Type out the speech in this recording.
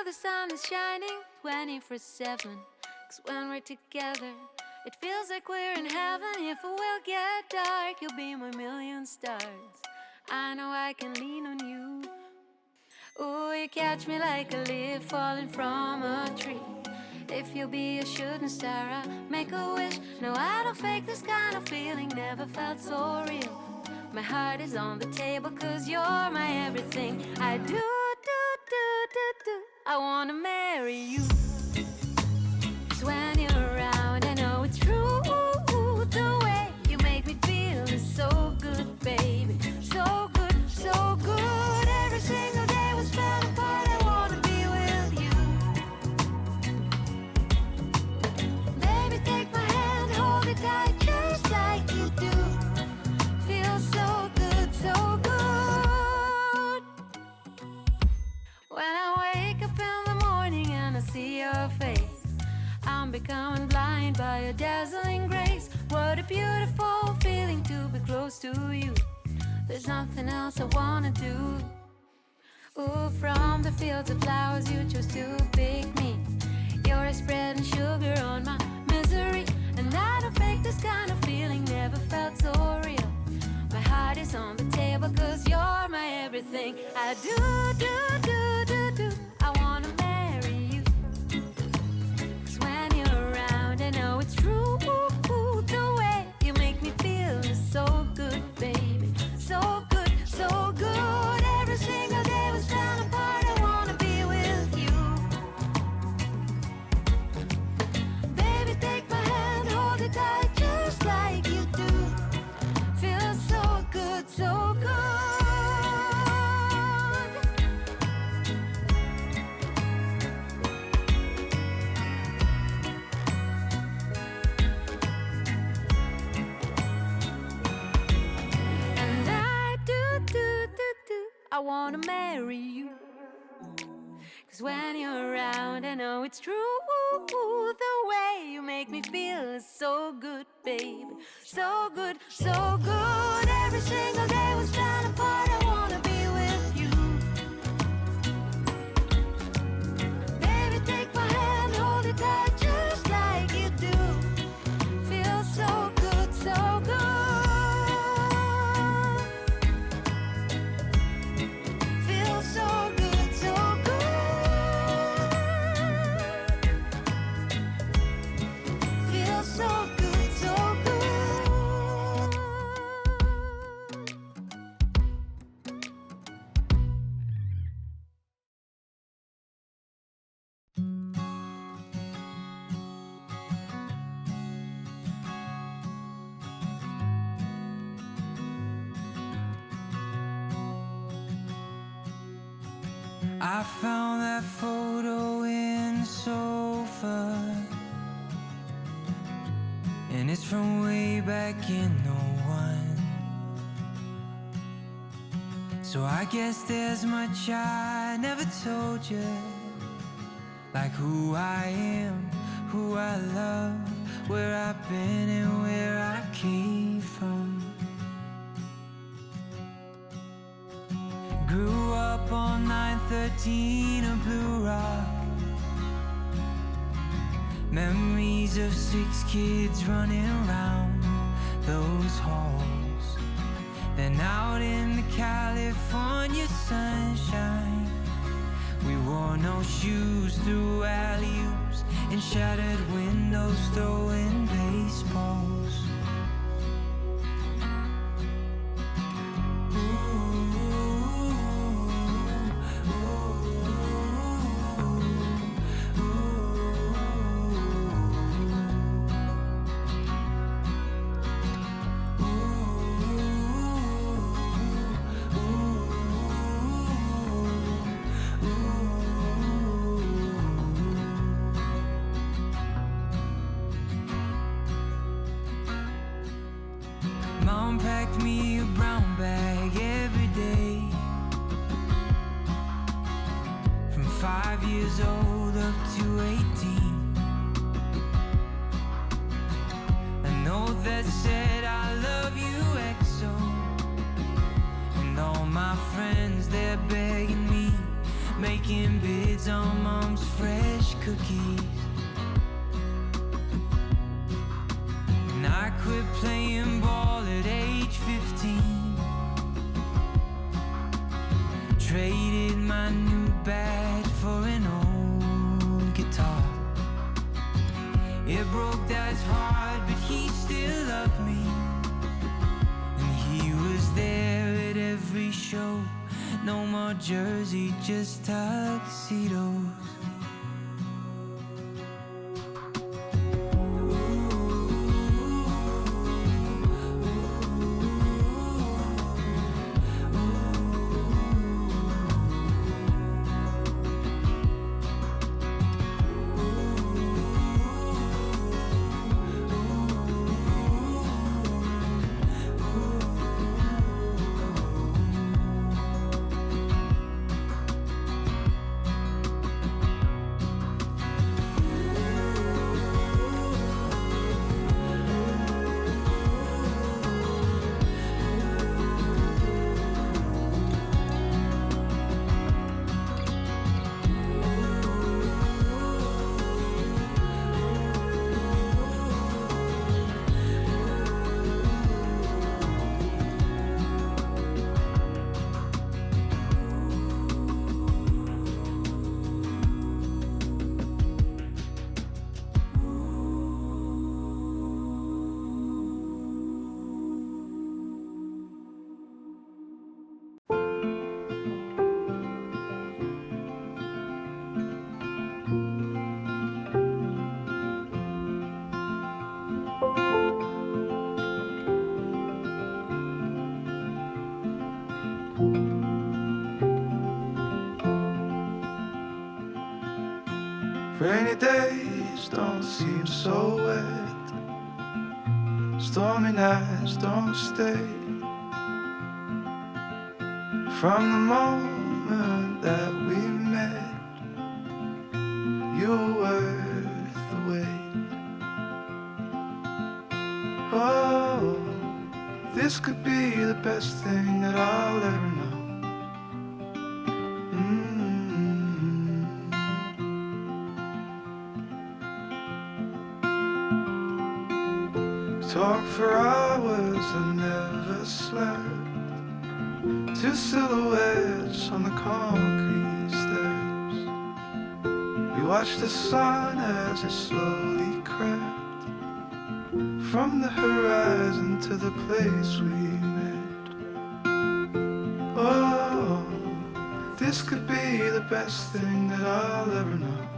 the sun is shining 24/7. 'Cause when we're together, it feels like we're in heaven. If it will get dark, you'll be my million stars. I know I can lean on you. Ooh, you catch me like a leaf falling from a tree. If you'll be a shooting star, I'll make a wish. No, I don't fake this kind of feeling, never felt so real. My heart is on the table 'cause you're my everything. I do. I wanna marry you. 'Cause when you're around, I know it's true. The way you make me feel is so good, baby. So good, so good. Every single day was fell apart. I wanna be with you. Baby, take my hand, hold it tight just like you do. Feels so good, so good. When I wake up in the morning and I see your face, I'm becoming blind by your dazzling grace. What a beautiful feeling to be close to you. There's nothing else I wanna do. Ooh, from the fields of flowers you chose to pick me. You're spreading sugar on my misery. And I don't fake this kind of feeling, never felt so real. My heart is on the table 'cause you're my everything. I do. I wanna marry you. 'Cause when you're around, I know it's true. The way you make me feel is so good, baby. So good, so good. Every single day was falling apart. I wanna be with you. Baby, take my hand, hold it tight just like you do. Feels so good, so good. I wanna marry you. 'Cause when you're around, I know it's true. The way you make me feel is so good, baby. So good, so good. Every single day was falling apart. I wanna be with you. Baby, take my hand, hold it tight just like you do. Feels so good, so good. So good, so good. Feels so good, so good. I found that photo in the sofa, and it's from way back in '01. So I guess there's much I never told you, like who I am, who I love, where I've been and where I came from. Grew up on 913 of Blue Rock. Memories of 6 kids running around those halls. Then out in the California sunshine, we wore no shoes through alley-oops and shattered windows throwing baseballs. Mom packed me a brown bag every day, from 5 years old up to 18. A note that said I love you XO, and all my friends, they're begging me, making bids lids on mom's fresh cookies. And I quit playing ball at age 15. Traded my new bat for an old guitar. It broke Dad's heart, but he still loved me. And he was there at every show. No more jersey, just tuxedos. Rainy days don't seem so wet. Stormy nights don't stay. From the moment that we met, you were worth the wait. Oh, this could be the best thing that I'll ever know. Talk for hours and never slept. Two silhouettes on the concrete steps. We watched the sun as it slowly crept from the horizon to the place we met. Oh, this could be the best thing that I'll ever know.